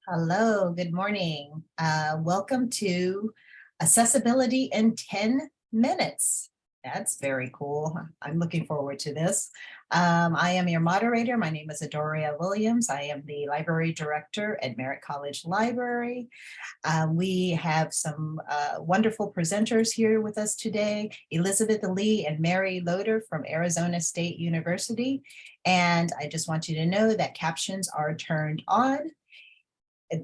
Hello, good morning. Welcome to Accessibility in 10 Minutes. That's very cool. I'm looking forward to this. I am your moderator. My name is Adoria Williams. I am the library director at Merritt College Library. We have some wonderful presenters here with us today, Elizabeth Lee and Mary Loder from Arizona State University. And I just want you to know that captions are turned on.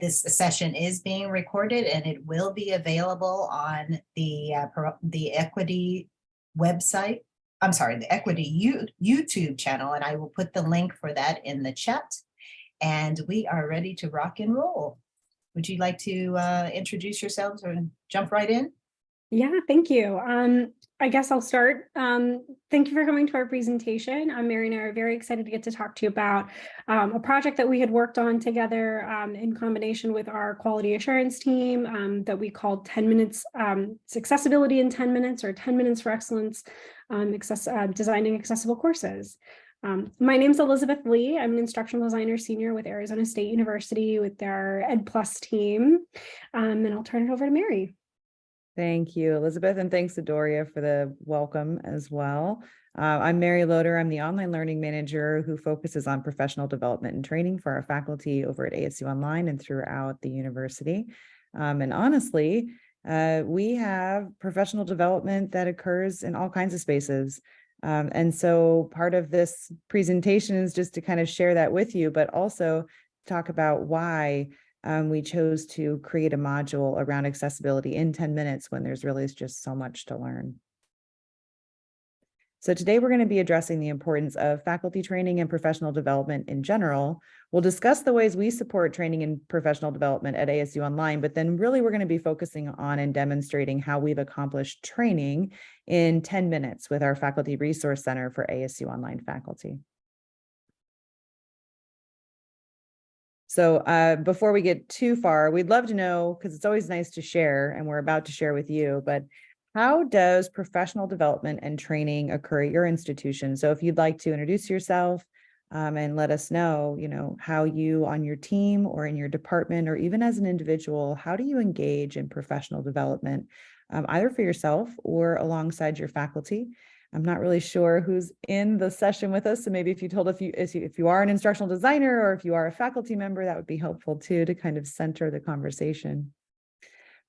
This session is being recorded and it will be available on the Equity website. I'm sorry, the Equity YouTube channel, and I will put the link for that in the chat. And we are ready to rock and roll. Would you like to introduce yourselves or jump right in? Yeah, thank you. I guess I'll start. Thank you for coming to our presentation. Mary and I are very excited to get to talk to you about a project that we had worked on together in combination with our quality assurance team that we called 10 minutes, accessibility in 10 minutes or 10 minutes for excellence, designing accessible courses. My name is Elizabeth Lee. I'm an instructional designer senior with Arizona State University with our Ed Plus team. And I'll turn it over to Mary. Thank you, Elizabeth, and thanks to Doria for the welcome as well. I'm Mary Loder. I'm the online learning manager who focuses on professional development and training for our faculty over at ASU Online and throughout the university. And honestly, we have professional development that occurs in all kinds of spaces. And so part of this presentation is just to kind of share that with you, but also talk about why we chose to create a module around accessibility in 10 minutes when there's really just so much to learn. So today we're going to be addressing the importance of faculty training and professional development in general. We'll discuss the ways we support training and professional development at ASU Online, but then really we're going to be focusing on and demonstrating how we've accomplished training in 10 minutes with our Faculty Resource Center for ASU Online faculty. So before we get too far, we'd love to know, because it's always nice to share, and we're about to share with you, but how does professional development and training occur at your institution? So if you'd like to introduce yourself and let us know, how you on your team or in your department, or even as an individual, how do you engage in professional development, either for yourself or alongside your faculty? I'm not really sure who's in the session with us. So maybe if you are an instructional designer or if you are a faculty member, that would be helpful too, to kind of center the conversation.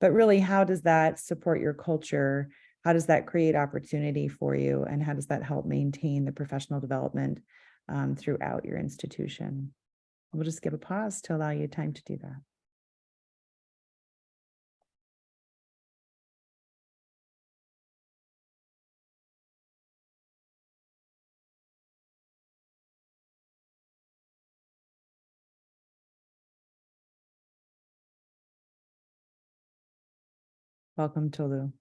But really, how does that support your culture? How does that create opportunity for you? And how does that help maintain the professional development throughout your institution? We'll just give a pause to allow you time to do that. Welcome, Tolu.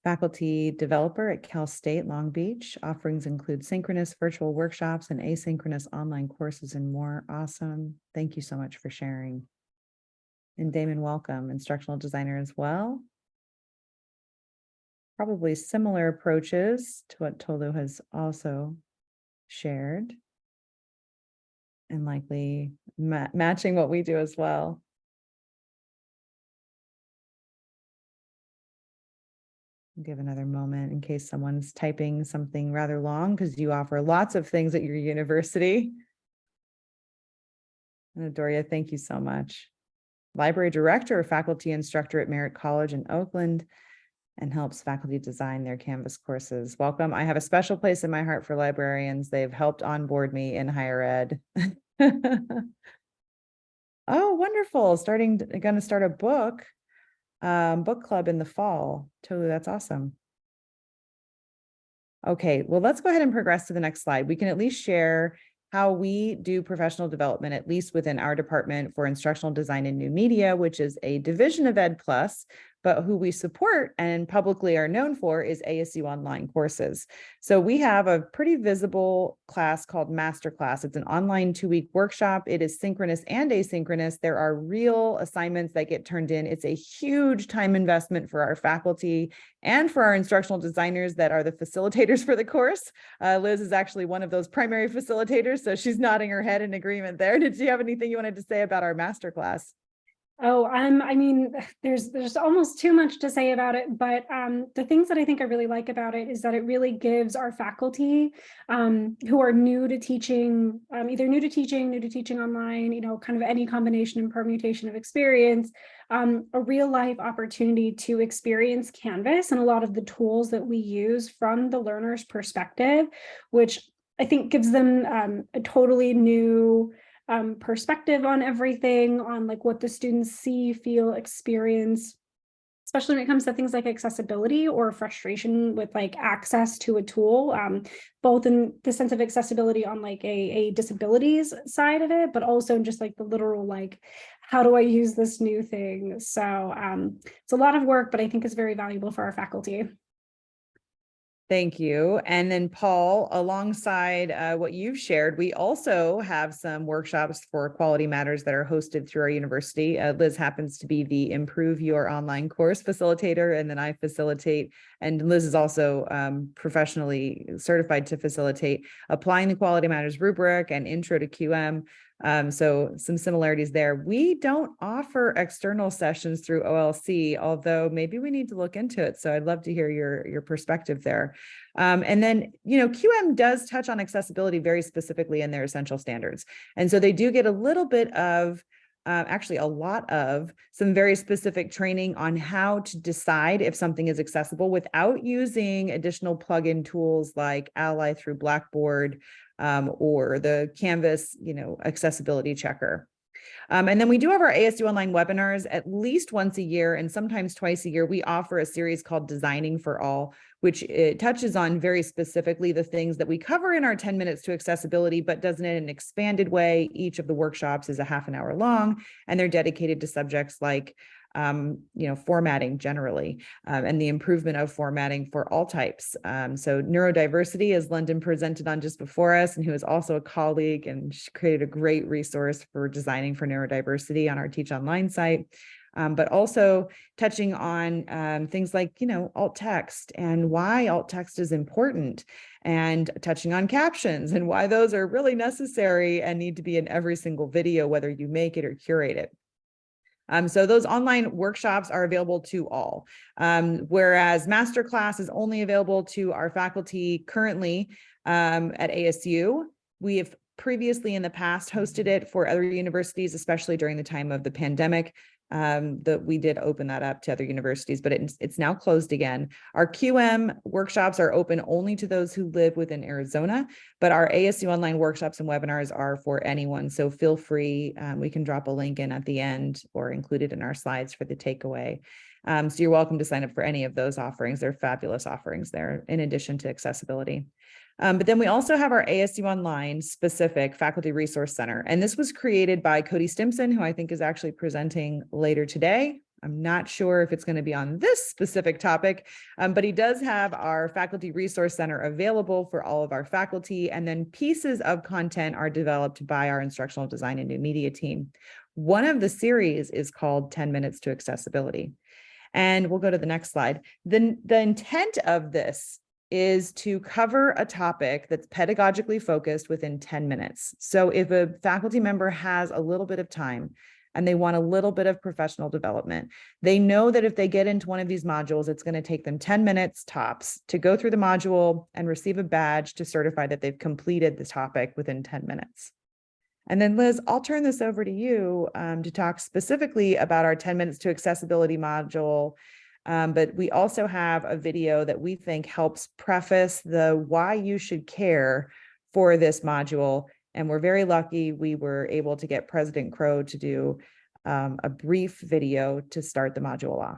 Faculty developer at Cal State Long Beach. Offerings include synchronous virtual workshops and asynchronous online courses and more. Awesome. Thank you so much for sharing. And Damon, welcome. Instructional designer as well. Probably similar approaches to what Tolu has also shared. And likely matching what we do as well. Give another moment in case someone's typing something rather long, because you offer lots of things at your university. And Doria, thank you so much. Library director, faculty instructor at Merritt College in Oakland, and helps faculty design their Canvas courses. Welcome. I have a special place in my heart for librarians. They've helped onboard me in higher ed. Oh, wonderful. Going to start a book club in the fall. Totally, that's awesome. Okay, well, let's go ahead and progress to the next slide. We can at least share how we do professional development, at least within our department for instructional design and new media, which is a division of Ed Plus, but who we support and publicly are known for is ASU online courses. So we have a pretty visible class called Masterclass. It's an online 2-week workshop. It is synchronous and asynchronous. There are real assignments that get turned in. It's a huge time investment for our faculty and for our instructional designers that are the facilitators for the course. Liz is actually one of those primary facilitators, so she's nodding her head in agreement there. Did you have anything you wanted to say about our Masterclass? Oh, I mean, there's almost too much to say about it, but the things that I think I really like about it is that it really gives our faculty who are new to teaching, either new to teaching online, you know, kind of any combination and permutation of experience, a real life opportunity to experience Canvas and a lot of the tools that we use from the learner's perspective, which I think gives them a totally new perspective on everything, on like what the students see, feel, experience, especially when it comes to things like accessibility or frustration with like access to a tool, both in the sense of accessibility on like a disabilities side of it, but also in just like the literal, like, how do I use this new thing? So it's a lot of work, but I think it's very valuable for our faculty. Thank you. And then Paul, alongside what you've shared, we also have some workshops for Quality Matters that are hosted through our university. Liz happens to be the Improve Your Online Course facilitator, and then I facilitate, and Liz is also professionally certified to facilitate Applying the Quality Matters rubric and Intro to QM. So some similarities there. We don't offer external sessions through OLC, although maybe we need to look into it. So I'd love to hear your perspective there. And then, you know, QM does touch on accessibility very specifically in their essential standards. And so they do get a little bit of, actually a lot of some very specific training on how to decide if something is accessible without using additional plugin tools like Ally through Blackboard, or the Canvas, you know, accessibility checker. And then we do have our ASU online webinars at least once a year, and sometimes twice a year. We offer a series called Designing for All, which it touches on very specifically the things that we cover in our 10 minutes to accessibility, but does it in an expanded way. Each of the workshops is a half an hour long, and they're dedicated to subjects like you know, formatting generally, and the improvement of formatting for all types. So neurodiversity, as London presented on just before us, and who is also a colleague, and she created a great resource for designing for neurodiversity on our Teach Online site. But also touching on things like, you know, alt text and why alt text is important, and touching on captions and why those are really necessary and need to be in every single video, whether you make it or curate it. So those online workshops are available to all, whereas Masterclass is only available to our faculty currently at ASU. We have previously in the past hosted it for other universities, especially during the time of the pandemic. That we did open that up to other universities, but it's now closed again. Our QM workshops are open only to those who live within Arizona, but our ASU online workshops and webinars are for anyone. So feel free, we can drop a link in at the end or include it in our slides for the takeaway. So you're welcome to sign up for any of those offerings. They're fabulous offerings there in addition to accessibility. But then we also have our ASU Online specific Faculty Resource Center. And this was created by Cody Stimson, who I think is actually presenting later today. I'm not sure if it's going to be on this specific topic, but he does have our Faculty Resource Center available for all of our faculty. And then pieces of content are developed by our instructional design and new media team. One of the series is called 10 Minutes to Accessibility. And we'll go to the next slide. The intent of this is to cover a topic that's pedagogically focused within 10 minutes. So if a faculty member has a little bit of time and they want a little bit of professional development, they know that if they get into one of these modules, it's going to take them 10 minutes tops to go through the module and receive a badge to certify that they've completed the topic within 10 minutes. And then Liz, I'll turn this over to you to talk specifically about our 10 minutes to accessibility module. But we also have a video that we think helps preface the why you should care for this module. And we're very lucky we were able to get President Crow to do a brief video to start the module off.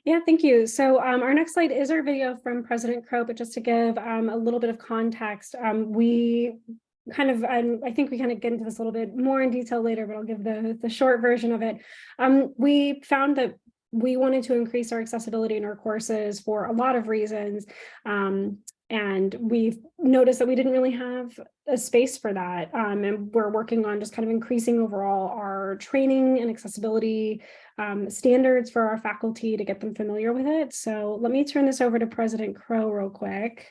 Yeah, thank you. So our next slide is our video from President Crow, but just to give a little bit of context, we kind of, I think we kind of get into this a little bit more in detail later, but I'll give the short version of it. We found that we wanted to increase our accessibility in our courses for a lot of reasons. And we've noticed that we didn't really have a space for that. And we're working on just kind of increasing overall our training and accessibility standards for our faculty to get them familiar with it. So let me turn this over to President Crow real quick,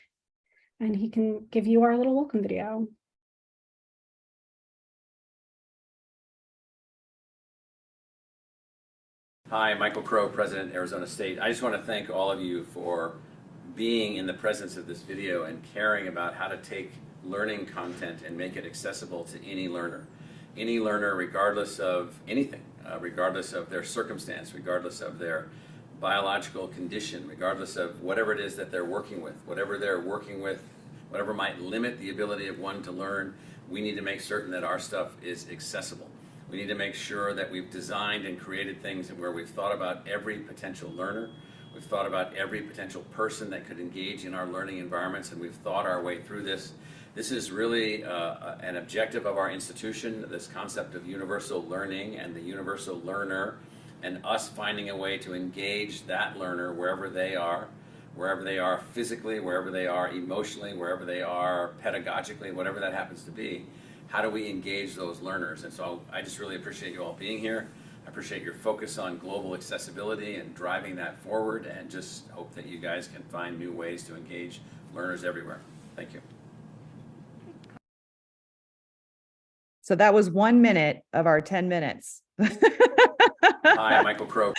and he can give you our little welcome video. Hi, Michael Crow, President, Arizona State. I just want to thank all of you for being in the presence of this video and caring about how to take learning content and make it accessible to any learner. Any learner, regardless of anything, regardless of their circumstance, regardless of their biological condition, regardless of whatever it is that they're working with, whatever might limit the ability of one to learn, we need to make certain that our stuff is accessible. We need to make sure that we've designed and created things where we've thought about every potential learner. We've thought about every potential person that could engage in our learning environments, and we've thought our way through this. This is really an objective of our institution, this concept of universal learning and the universal learner, and us finding a way to engage that learner wherever they are physically, wherever they are emotionally, wherever they are pedagogically, whatever that happens to be. How do we engage those learners? And so I just really appreciate you all being here. I appreciate your focus on global accessibility and driving that forward, and just hope that you guys can find new ways to engage learners everywhere. Thank you. So that was 1 minute of our 10 minutes. Hi, Michael Crow.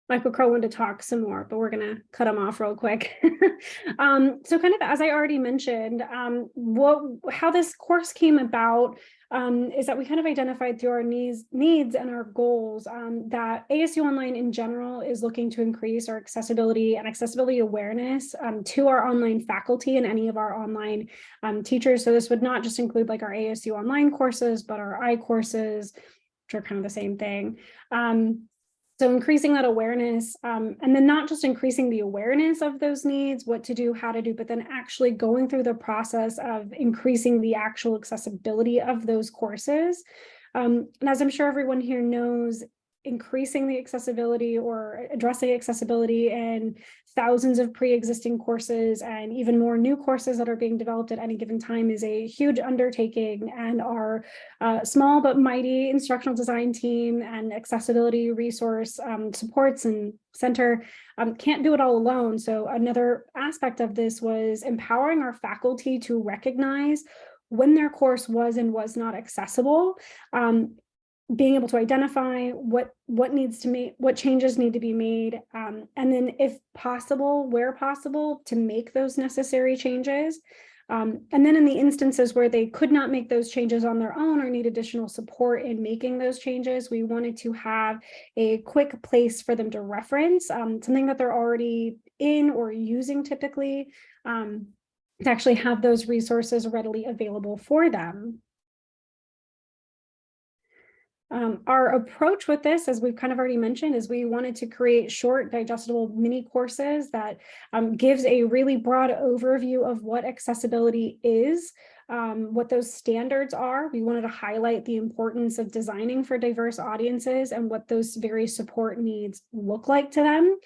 Michael Crow wanted to talk some more, but we're going to cut him off real quick. So kind of as I already mentioned, how this course came about is that we kind of identified through our needs and our goals that ASU Online in general is looking to increase our accessibility and accessibility awareness to our online faculty and any of our online teachers. So this would not just include like our ASU Online courses, but our I-courses, which are kind of the same thing. So increasing that awareness, and then not just increasing the awareness of those needs, what to do, how to do, but then actually going through the process of increasing the actual accessibility of those courses. And as I'm sure everyone here knows, increasing the accessibility or addressing accessibility in thousands of pre-existing courses and even more new courses that are being developed at any given time is a huge undertaking, and our small but mighty instructional design team and accessibility resource supports and center can't do it all alone. So another aspect of this was empowering our faculty to recognize when their course was and was not accessible, being able to identify what changes need to be made, and then if possible, where possible, to make those necessary changes. And then in the instances where they could not make those changes on their own or need additional support in making those changes, we wanted to have a quick place for them to reference, something that they're already in or using typically, to actually have those resources readily available for them. Our approach with this, as we've kind of already mentioned, is we wanted to create short, digestible mini courses that gives a really broad overview of what accessibility is, what those standards are. We wanted to highlight the importance of designing for diverse audiences and what those various support needs look like to them.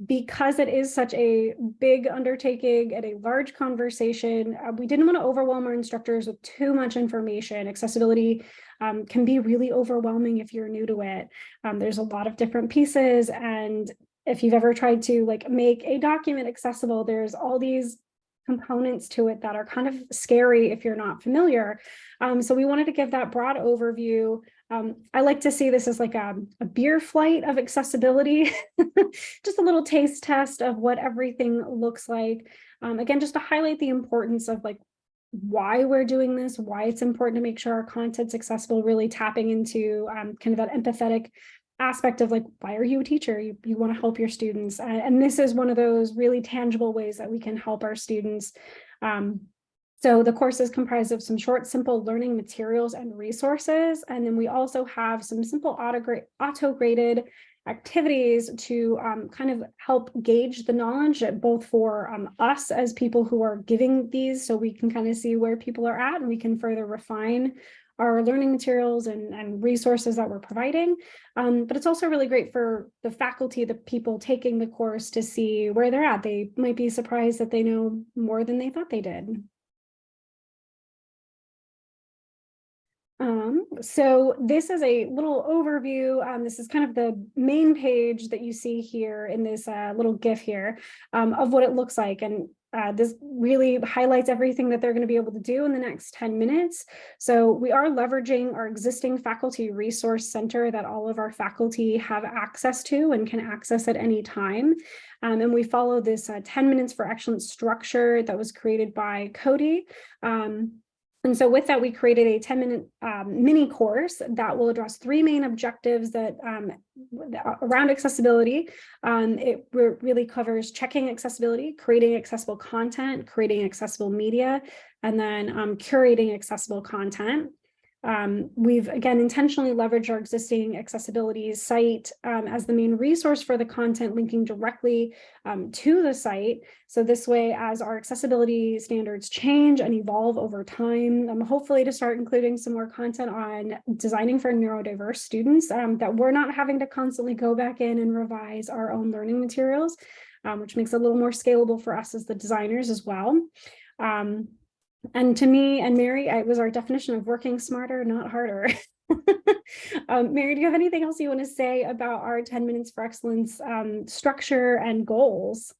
Because it is such a big undertaking and a large conversation, we didn't want to overwhelm our instructors with too much information. Accessibility can be really overwhelming if you're new to it. There's a lot of different pieces, and if you've ever tried to like make a document accessible, there's all these components to it that are kind of scary if you're not familiar. So we wanted to give that broad overview. I like to see this as like a beer flight of accessibility, just a little taste test of what everything looks like. Again, just to highlight the importance of like why we're doing this, why it's important to make sure our content's accessible, really tapping into kind of that empathetic aspect of like, why are you a teacher? You want to help your students. And this is one of those really tangible ways that we can help our students. So the course is comprised of some short, simple learning materials and resources. And then we also have some simple auto-graded activities to kind of help gauge the knowledge, both for us as people who are giving these, so we can kind of see where people are at and we can further refine our learning materials and resources that we're providing. But it's also really great for the faculty, the people taking the course, to see where they're at. They might be surprised that they know more than they thought they did. So this is a little overview. This is kind of the main page that you see here in this little GIF here of what it looks like. And this really highlights everything that they're going to be able to do in the next 10 minutes. So we are leveraging our existing faculty resource center that all of our faculty have access to and can access at any time. And we follow this 10 minutes for excellence structure that was created by Cody. And so with that, we created a 10-minute mini course that will address 3 main objectives that around accessibility. It really covers checking accessibility, creating accessible content, creating accessible media, and then curating accessible content. We've, again, intentionally leveraged our existing accessibility site as the main resource for the content, linking directly to the site. So this way, as our accessibility standards change and evolve over time, hopefully to start including some more content on designing for neurodiverse students, that we're not having to constantly go back in and revise our own learning materials, which makes it a little more scalable for us as the designers as well. And to me and Mary, it was our definition of working smarter, not harder. Mary, do you have anything else you want to say about our 10 minutes for excellence structure and goals?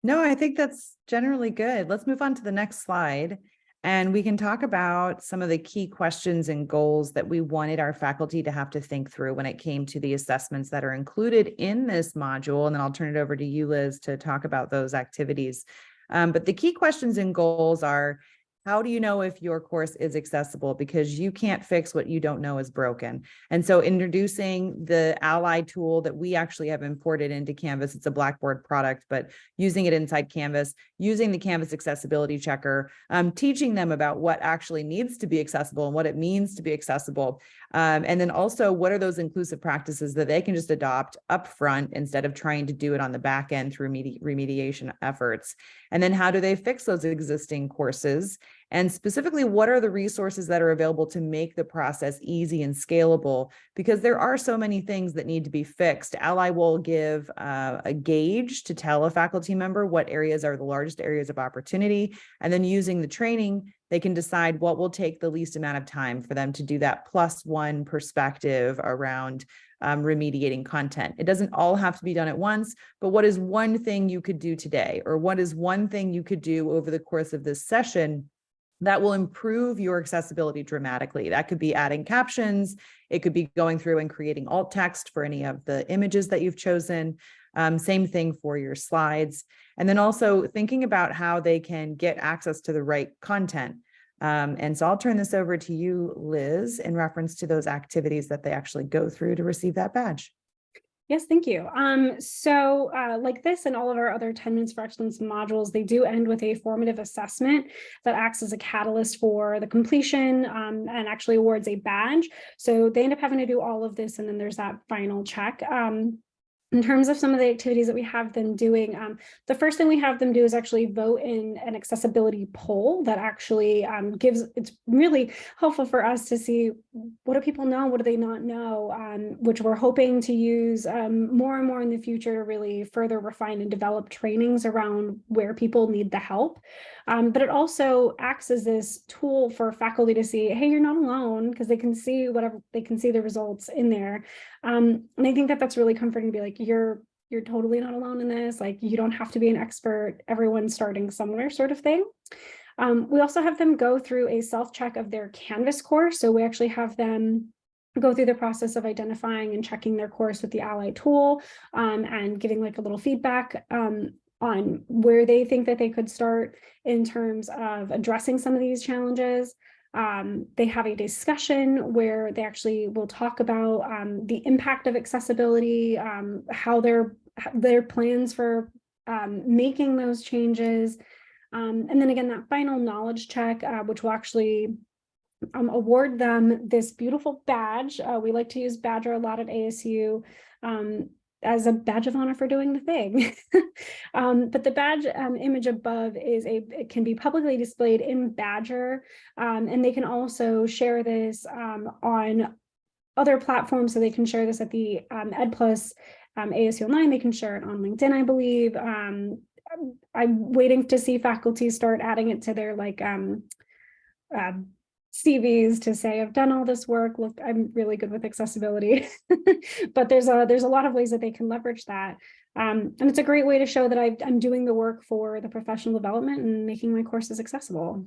No, I think that's generally good. Let's move on to the next slide. And we can talk about some of the key questions and goals that we wanted our faculty to have to think through when it came to the assessments that are included in this module. And then I'll turn it over to you, Liz, to talk about those activities. But the key questions and goals are, how do you know if your course is accessible? Because you can't fix what you don't know is broken. And so introducing the Ally tool that we actually have imported into Canvas, it's a Blackboard product, but using it inside Canvas, using the Canvas accessibility checker, teaching them about what actually needs to be accessible and what it means to be accessible. And then also, what are those inclusive practices that they can just adopt upfront instead of trying to do it on the back end through remediation efforts? And then how do they fix those existing courses? And specifically, what are the resources that are available to make the process easy and scalable? Because there are so many things that need to be fixed. Ally will give a gauge to tell a faculty member what areas are the largest areas of opportunity. And then using the training, they can decide what will take the least amount of time for them to do that +1 perspective around remediating content. It doesn't all have to be done at once, but what is one thing you could do today? Or what is one thing you could do over the course of this session that will improve your accessibility dramatically? That could be adding captions. It could be going through and creating alt text for any of the images that you've chosen. Same thing for your slides. And then also thinking about how they can get access to the right content. And so I'll turn this over to you, Liz, in reference to those activities that they actually go through to receive that badge. Yes, thank you. So like this and all of our other 10 minutes for excellence modules, they do end with a formative assessment that acts as a catalyst for the completion and actually awards a badge. So they end up having to do all of this, and then there's that final check. In terms of some of the activities that we have them doing, the first thing we have them do is actually vote in an accessibility poll that actually it's really helpful for us to see what do people know, what do they not know, which we're hoping to use more and more in the future to really further refine and develop trainings around where people need the help. But it also acts as this tool for faculty to see, hey, you're not alone, because they can see the results in there. And I think that that's really comforting to be like, you're totally not alone in this. Like, you don't have to be an expert. Everyone's starting somewhere, sort of thing. We also have them go through a self-check of their Canvas course. So we actually have them go through the process of identifying and checking their course with the Ally tool, and giving like a little feedback on where they think that they could start in terms of addressing some of these challenges. They have a discussion where they actually will talk about the impact of accessibility, how their plans for making those changes. And then again, that final knowledge check, which will actually award them this beautiful badge. We like to use Badger a lot at ASU. as a badge of honor for doing the thing. But the badge image above it can be publicly displayed in Badger, and they can also share this on other platforms. So they can share this at the Ed Plus ASU 9. They can share it on LinkedIn, I believe. I'm waiting to see faculty start adding it to their CVs to say, I've done all this work. Look, I'm really good with accessibility. But there's a lot of ways that they can leverage that. And it's a great way to show that I'm doing the work for the professional development and making my courses accessible.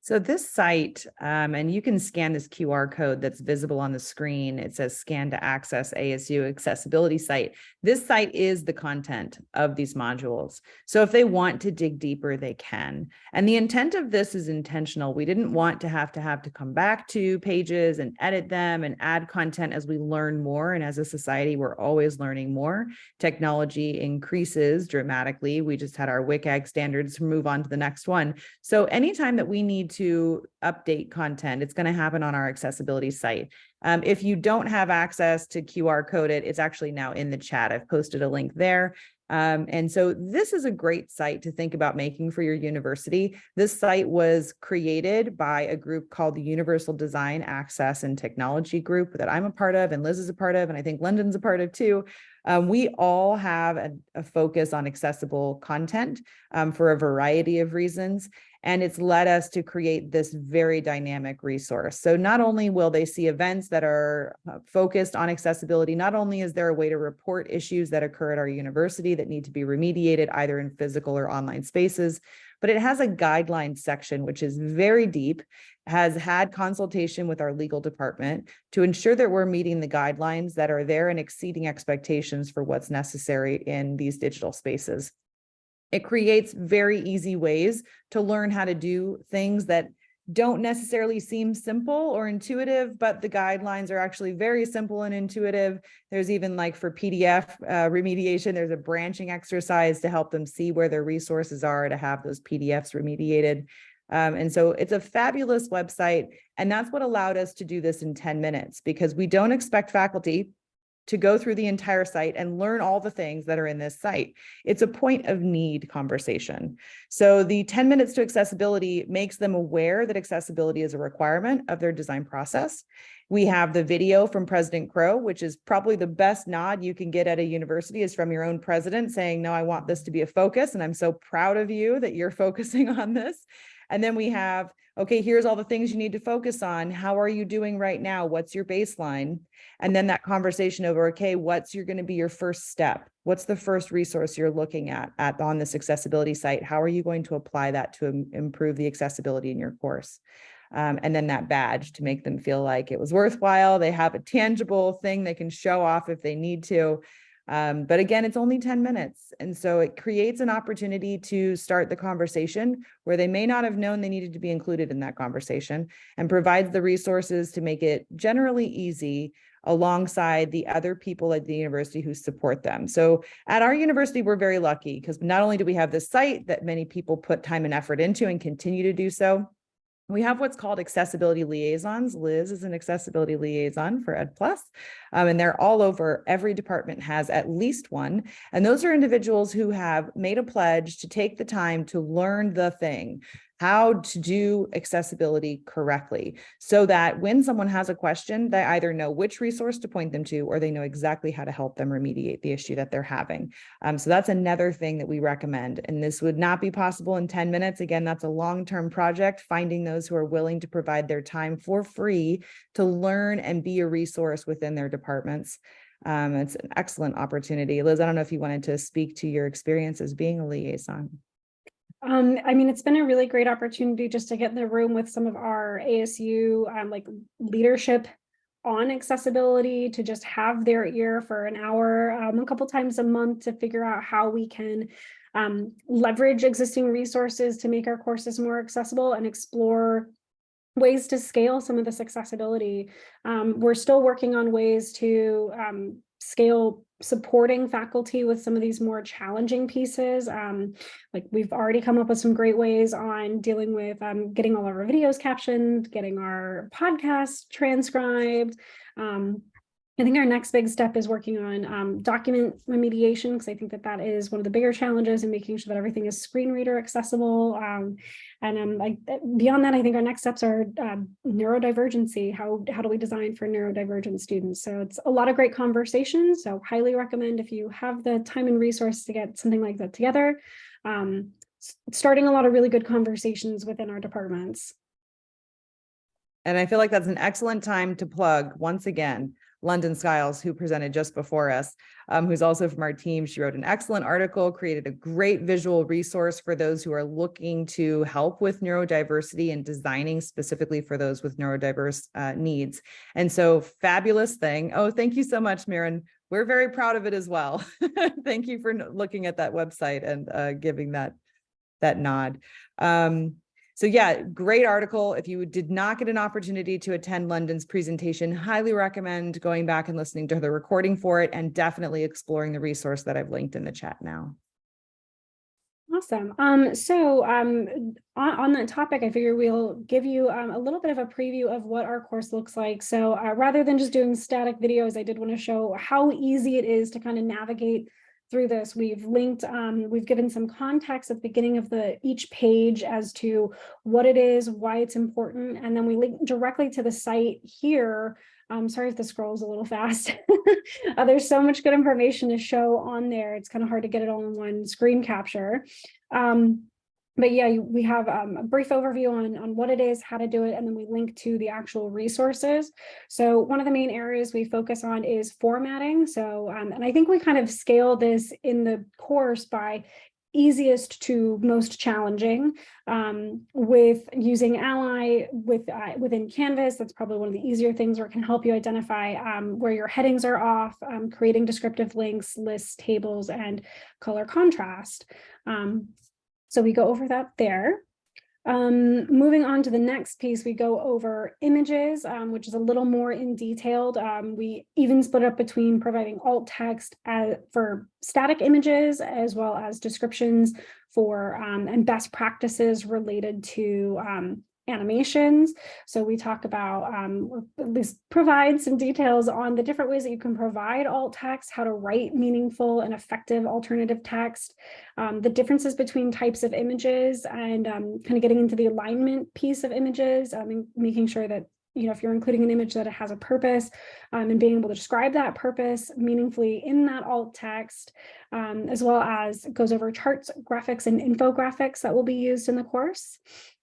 So this site, and you can scan this QR code that's visible on the screen. It says scan to access ASU accessibility site. This site is the content of these modules. So if they want to dig deeper, they can. And the intent of this is intentional. We didn't want to have to come back to pages and edit them and add content as we learn more. And as a society, we're always learning more. Technology increases dramatically. We just had our WCAG standards move on to the next one. So anytime that we need to update content, it's going to happen on our accessibility site. If you don't have access to QR code it's actually now in the chat. I've posted a link there. And so this is a great site to think about making for your university. This site was created by a group called the Universal Design Access and Technology Group that I'm a part of and Liz is a part of, and I think London's a part of too. We all have a focus on accessible content for a variety of reasons. And it's led us to create this very dynamic resource. So not only will they see events that are focused on accessibility, not only is there a way to report issues that occur at our university that need to be remediated either in physical or online spaces, but it has a guidelines section, which is very deep, has had consultation with our legal department to ensure that we're meeting the guidelines that are there and exceeding expectations for what's necessary in these digital spaces. It creates very easy ways to learn how to do things that don't necessarily seem simple or intuitive, but the guidelines are actually very simple and intuitive. There's even like for PDF remediation, there's a branching exercise to help them see where their resources are to have those PDFs remediated. And so it's a fabulous website. And that's what allowed us to do this in 10 minutes, because we don't expect faculty to go through the entire site and learn all the things that are in this site. It's a point of need conversation. So the 10 minutes to accessibility makes them aware that accessibility is a requirement of their design process. We have the video from President Crow, which is probably the best nod you can get at a university is from your own president saying, no, I want this to be a focus. And I'm so proud of you that you're focusing on this. And then we have, okay, here's all the things you need to focus on. How are you doing right now? What's your baseline? And then that conversation over, okay, what's going to be your first step? What's the first resource you're looking at on this accessibility site? How are you going to apply that to improve the accessibility in your course? And then that badge to make them feel like it was worthwhile. They have a tangible thing they can show off if they need to. But again, it's only 10 minutes. And so it creates an opportunity to start the conversation where they may not have known they needed to be included in that conversation, and provides the resources to make it generally easy alongside the other people at the university who support them. So at our university, we're very lucky because not only do we have this site that many people put time and effort into and continue to do so, we have what's called accessibility liaisons. Liz is an accessibility liaison for Ed Plus, and they're all over. Every department has at least one. And those are individuals who have made a pledge to take the time to learn the thing, how to do accessibility correctly, so that when someone has a question, they either know which resource to point them to, or they know exactly how to help them remediate the issue that they're having. So that's another thing that we recommend. And this would not be possible in 10 minutes. Again, that's a long-term project, finding those who are willing to provide their time for free to learn and be a resource within their departments. It's an excellent opportunity. Liz, I don't know if you wanted to speak to your experience as being a liaison. I mean, it's been a really great opportunity just to get in the room with some of our ASU like leadership on accessibility, to just have their ear for an hour, a couple times a month, to figure out how we can leverage existing resources to make our courses more accessible and explore ways to scale some of this accessibility. We're still working on ways to scale supporting faculty with some of these more challenging pieces. Like we've already come up with some great ways on dealing with getting all of our videos captioned, getting our podcast transcribed. I think our next big step is working on document remediation, because I think that that is one of the bigger challenges in making sure that everything is screen reader accessible. Like beyond that, I think our next steps are neurodivergency. How do we design for neurodivergent students? So it's a lot of great conversations. So highly recommend, if you have the time and resource to get something like that together, starting a lot of really good conversations within our departments. And I feel like that's an excellent time to plug, once again, London Skiles, who presented just before us, who's also from our team. She wrote an excellent article, created a great visual resource for those who are looking to help with neurodiversity and designing specifically for those with neurodiverse needs. And so, fabulous thing. Oh, thank you so much, Maren. We're very proud of it as well. Thank you for looking at that website and giving that nod. So yeah, great article. If you did not get an opportunity to attend London's presentation, highly recommend going back and listening to the recording for it, and definitely exploring the resource that I've linked in the chat now. Awesome. So on that topic, I figure we'll give you a little bit of a preview of what our course looks like. So rather than just doing static videos, I did want to show how easy it is to kind of navigate through this. We've linked, we've given some context at the beginning of each page as to what it is, why it's important, and then we link directly to the site here. Sorry if the scroll's a little fast. There's so much good information to show on there. It's kind of hard to get it all in one screen capture. But yeah, we have a brief overview on what it is, how to do it, and then we link to the actual resources. So one of the main areas we focus on is formatting. So, and I think we kind of scale this in the course by easiest to most challenging, with using Ally within Canvas. That's probably one of the easier things where it can help you identify where your headings are off, creating descriptive links, lists, tables, and color contrast. So we go over that there. Moving on to the next piece, we go over images, which is a little more in detailed. We even split up between providing alt text for static images, as well as descriptions for and best practices related to animations. So we talk about, or at least provide some details on the different ways that you can provide alt text, how to write meaningful and effective alternative text, the differences between types of images, and kind of getting into the alignment piece of images, making sure that, you know, if you're including an image, that it has a purpose, and being able to describe that purpose meaningfully in that alt text, as well as goes over charts, graphics, and infographics that will be used in the course.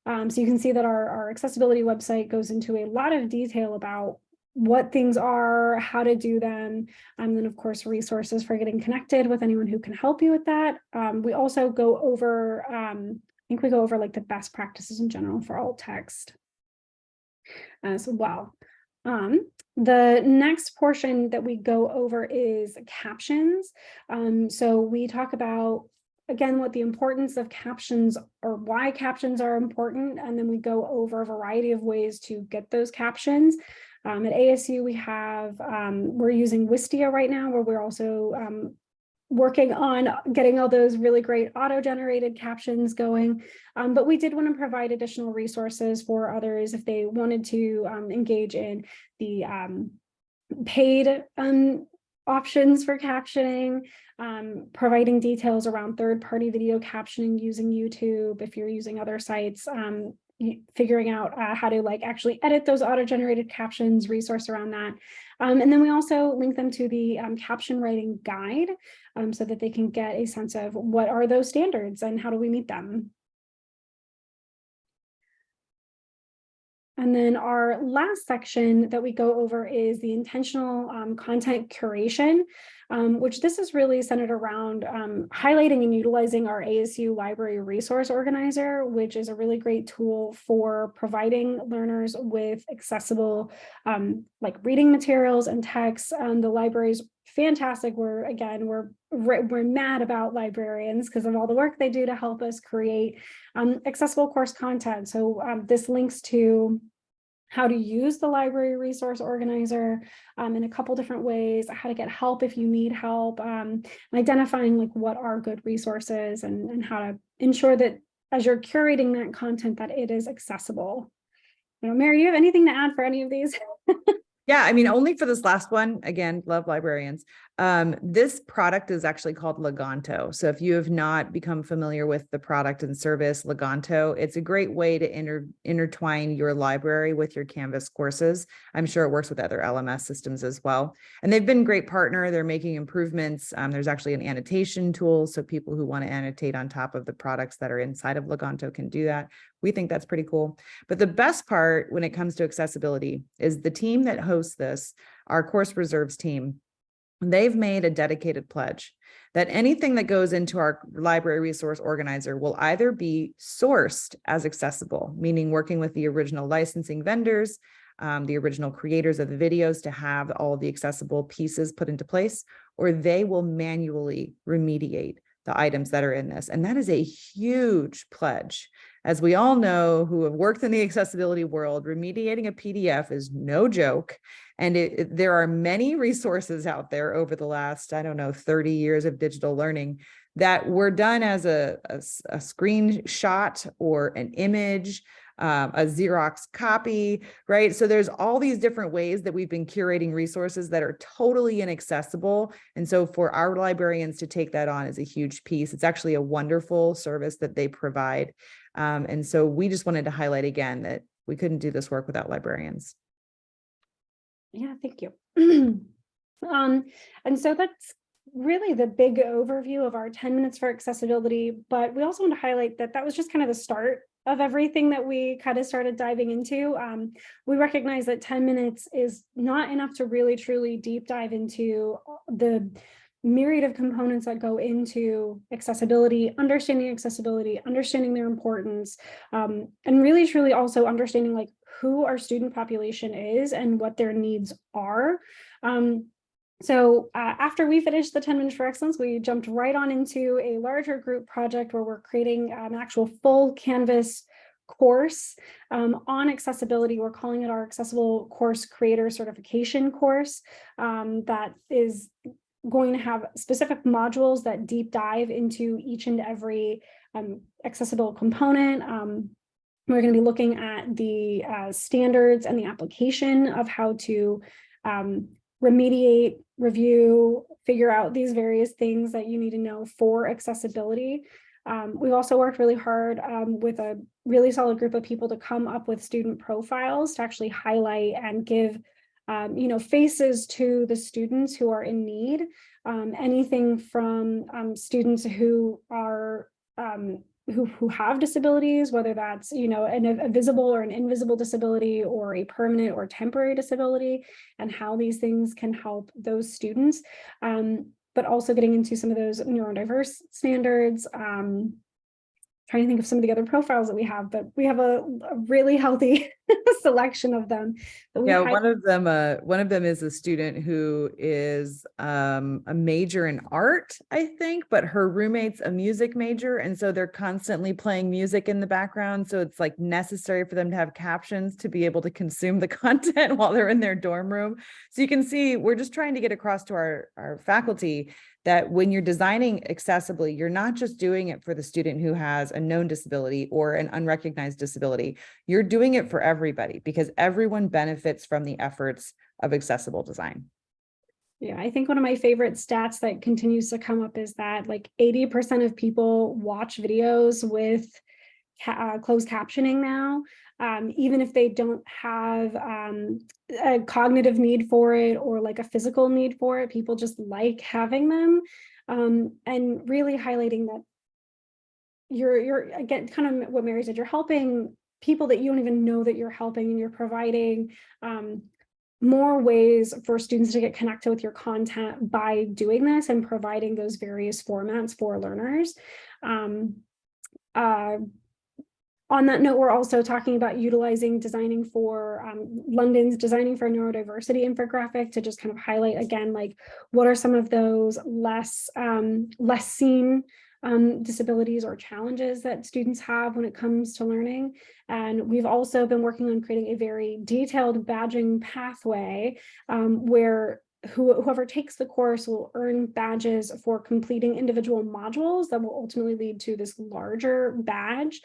So you can see that our accessibility website goes into a lot of detail about what things are, how to do them, and then of course resources for getting connected with anyone who can help you with that. We also go over, I think we go over like the best practices in general for alt text as well. The next portion that we go over is captions. So we talk about, again, what the importance of captions, or why captions are important, and then we go over a variety of ways to get those captions. At ASU, we have, we're using Wistia right now, where we're also working on getting all those really great auto-generated captions going. But we did want to provide additional resources for others if they wanted to engage in the paid options for captioning, providing details around third-party video captioning using YouTube. If you're using other sites, figuring out how to like actually edit those auto-generated captions, resource around that. And then we also link them to the caption writing guide, so that they can get a sense of what are those standards and how do we meet them. And then our last section that we go over is the intentional content curation, which this is really centered around highlighting and utilizing our ASU Library Resource Organizer, which is a really great tool for providing learners with accessible like reading materials and texts. The library's fantastic. We're mad about librarians because of all the work they do to help us create accessible course content. So this links to how to use the library resource organizer in a couple different ways, how to get help if you need help, and identifying like what are good resources, and how to ensure that as you're curating that content that it is accessible. You know, Mary, do you have anything to add for any of these? Yeah, I mean, only for this last one, again, love librarians. This product is actually called Leganto. So if you have not become familiar with the product and service Leganto, it's a great way to intertwine your library with your Canvas courses. I'm sure it works with other LMS systems as well. And they've been a great partner. They're making improvements. There's actually an annotation tool. So people who want to annotate on top of the products that are inside of Leganto can do that. We think that's pretty cool. But the best part when it comes to accessibility is the team that hosts this, our course reserves team. They've made a dedicated pledge that anything that goes into our library resource organizer will either be sourced as accessible, meaning working with the original licensing vendors, the original creators of the videos to have all of the accessible pieces put into place, or they will manually remediate the items that are in this. And that is a huge pledge. As we all know who have worked in the accessibility world, remediating a PDF is no joke. And there are many resources out there over the last, 30 years of digital learning that were done as a screenshot or an image, a Xerox copy, right? So there's all these different ways that we've been curating resources that are totally inaccessible. And so for our librarians to take that on is a huge piece. It's actually a wonderful service that they provide. And so we just wanted to highlight again that we couldn't do this work without librarians. Yeah, thank you. And so that's really the big overview of our 10 minutes for accessibility, but we also want to highlight that that was just kind of the start of everything that we kind of started diving into. We recognize that 10 minutes is not enough to really truly deep dive into the myriad of components that go into accessibility, understanding their importance, and really truly also understanding like who our student population is and what their needs are. So after we finished the 10 minutes for excellence, we jumped right on into a larger group project where we're creating an actual full Canvas course on accessibility. We're calling it our Accessible Course Creator Certification course that is going to have specific modules that deep dive into each and every accessible component. We're going to be looking at the standards and the application of how to remediate, review, figure out these various things that you need to know for accessibility. We've also worked really hard with a really solid group of people to come up with student profiles to actually highlight and give faces to the students who are in need. Anything from students who are who have disabilities, whether that's a visible or an invisible disability or a permanent or temporary disability, and how these things can help those students, but also getting into some of those neurodiverse standards. Trying to think of some of the other profiles that we have, but we have a really healthy selection of them. One of them is a student who is a major in art, I think, but her roommate's a music major, and so they're constantly playing music in the background. So it's like necessary for them to have captions to be able to consume the content while they're in their dorm room. So you can see we're just trying to get across to our faculty that when you're designing accessibly, you're not just doing it for the student who has a known disability or an unrecognized disability. You're doing it for everybody because everyone benefits from the efforts of accessible design. Yeah, I think one of my favorite stats that continues to come up is that like 80% of people watch videos with closed captioning now, even if they don't have a cognitive need for it or like a physical need for it. People just like having them, and really highlighting that you're again, kind of what Mary said, you're helping people that you don't even know that you're helping, and you're providing more ways for students to get connected with your content by doing this and providing those various formats for learners. On that note, we're also talking about utilizing designing for London's Designing for Neurodiversity infographic to just kind of highlight again, like what are some of those less seen disabilities or challenges that students have when it comes to learning. And we've also been working on creating a very detailed badging pathway where whoever takes the course will earn badges for completing individual modules that will ultimately lead to this larger badge.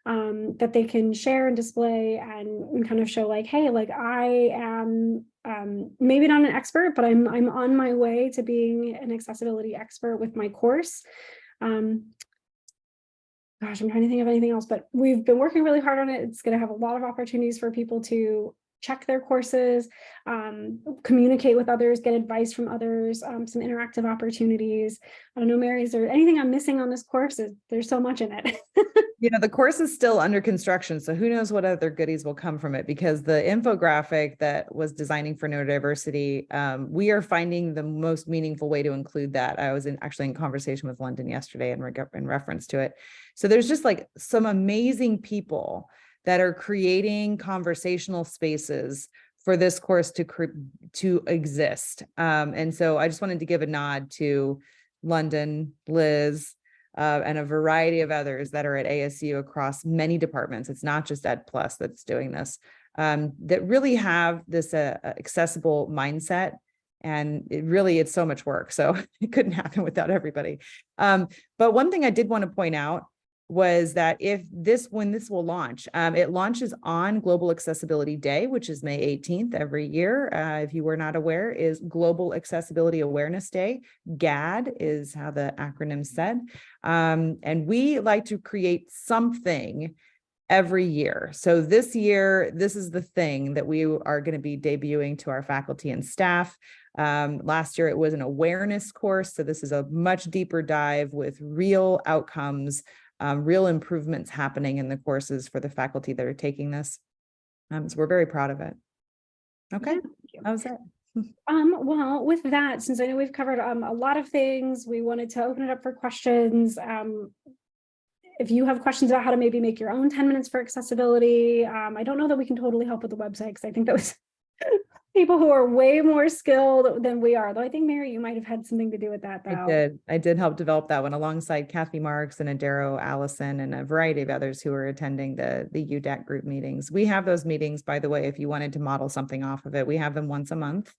that they can share and display and kind of show like, hey, like I am maybe not an expert, but I'm on my way to being an accessibility expert with my course. Gosh, I'm trying to think of anything else, but we've been working really hard on it. It's going to have a lot of opportunities for people to check their courses, communicate with others, get advice from others, some interactive opportunities. I don't know, Mary, is there anything I'm missing on this course? There's so much in it. The course is still under construction, so who knows what other goodies will come from it, because the infographic that was designing for neurodiversity, we are finding the most meaningful way to include that. I was actually in conversation with London yesterday in reference to it. So there's just like some amazing people that are creating conversational spaces for this course to exist. And so I just wanted to give a nod to London, Liz, and a variety of others that are at ASU across many departments. It's not just Ed Plus that's doing this, that really have this accessible mindset. And it's so much work. So it couldn't happen without everybody. But one thing I did want to point out was that when this will launch, it launches on Global Accessibility Day, which is May 18th every year. If you were not aware, is Global Accessibility Awareness Day. GAD is how the acronym said. And we like to create something every year. So this year, this is the thing that we are going to be debuting to our faculty and staff. Last year, it was an awareness course. So this is a much deeper dive with real outcomes, real improvements happening in the courses for the faculty that are taking this. So we're very proud of it. Okay, that was it. Well, with that, since I know we've covered a lot of things, we wanted to open it up for questions. If you have questions about how to maybe make your own 10 minutes for accessibility, I don't know that we can totally help with the website, because I think that was people who are way more skilled than we are. Though I think, Mary, you might have had something to do with that, though. I did help develop that one alongside Kathy Marks and Adaro Allison and a variety of others who are attending the UDAC group meetings. We have those meetings, by the way, if you wanted to model something off of it. We have them once a month.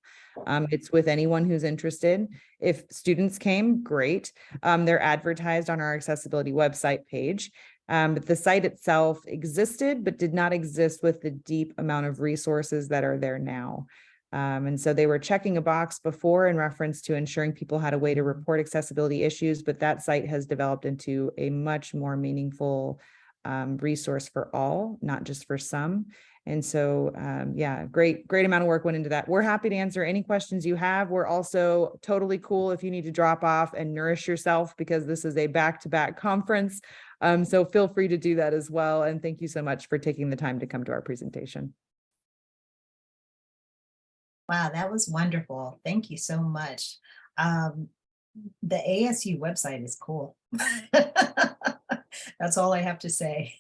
It's with anyone who's interested. If students came, great. They're advertised on our accessibility website page. But the site itself existed, but did not exist with the deep amount of resources that are there now. And so they were checking a box before in reference to ensuring people had a way to report accessibility issues, but that site has developed into a much more meaningful resource for all, not just for some. And so, yeah, great amount of work went into that. We're happy to answer any questions you have. We're also totally cool if you need to drop off and nourish yourself, because this is a back-to-back conference. So feel free to do that as well. And thank you so much for taking the time to come to our presentation. Wow, that was wonderful. Thank you so much. The ASU website is cool. That's all I have to say.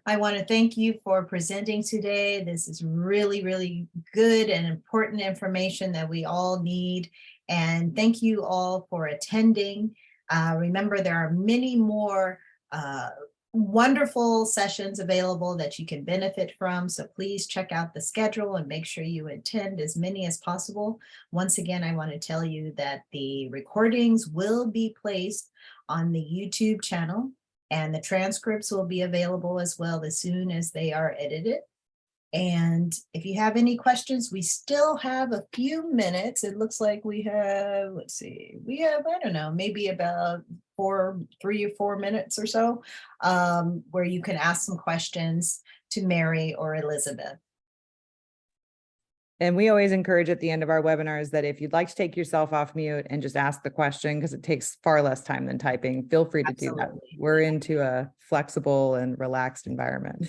I want to thank you for presenting today. This is really, really good and important information that we all need. And thank you all for attending. Remember, there are many more wonderful sessions available that you can benefit from. So please check out the schedule and make sure you attend as many as possible. Once again, I want to tell you that the recordings will be placed on the YouTube channel, and the transcripts will be available as well as soon as they are edited. And if you have any questions, we still have a few minutes. It looks like we have, let's see, we have, I don't know, maybe about 3 or 4 minutes or so, where you can ask some questions to Mary or Elizabeth. And we always encourage at the end of our webinars that if you'd like to take yourself off mute and just ask the question, because it takes far less time than typing, feel free to do that. We're into a flexible and relaxed environment.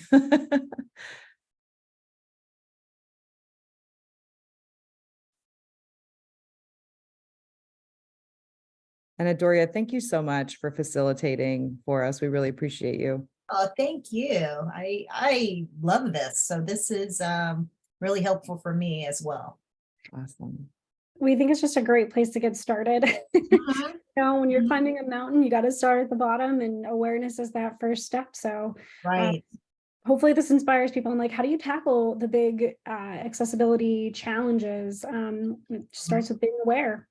And Adoria, thank you so much for facilitating for us. We really appreciate you. Oh, thank you. I love this. So this is really helpful for me as well. Awesome. We think it's just a great place to get started. You know, when you're climbing a mountain, you got to start at the bottom, and awareness is that first step. So Right. Hopefully this inspires people on like, how do you tackle the big accessibility challenges? It starts with being aware.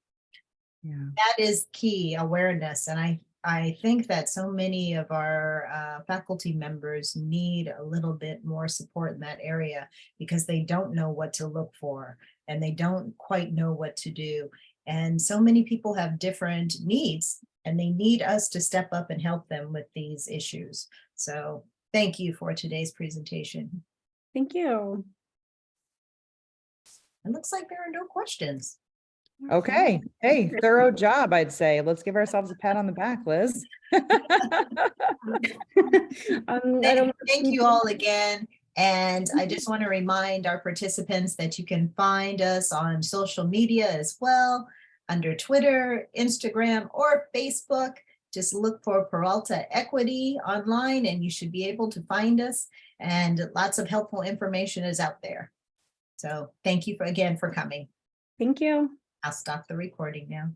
Yeah. That is key, awareness. And I think that so many of our faculty members need a little bit more support in that area because they don't know what to look for and they don't quite know what to do. And so many people have different needs and they need us to step up and help them with these issues. So thank you for today's presentation. Thank you. It looks like there are no questions. Okay, hey, thorough job, I'd say. Let's give ourselves a pat on the back, Liz. I don't. Thank you all again. And I just want to remind our participants that you can find us on social media as well, under Twitter, Instagram, or Facebook. Just look for Peralta Equity online and you should be able to find us. And lots of helpful information is out there. So thank you again for coming. Thank you. I'll stop the recording now.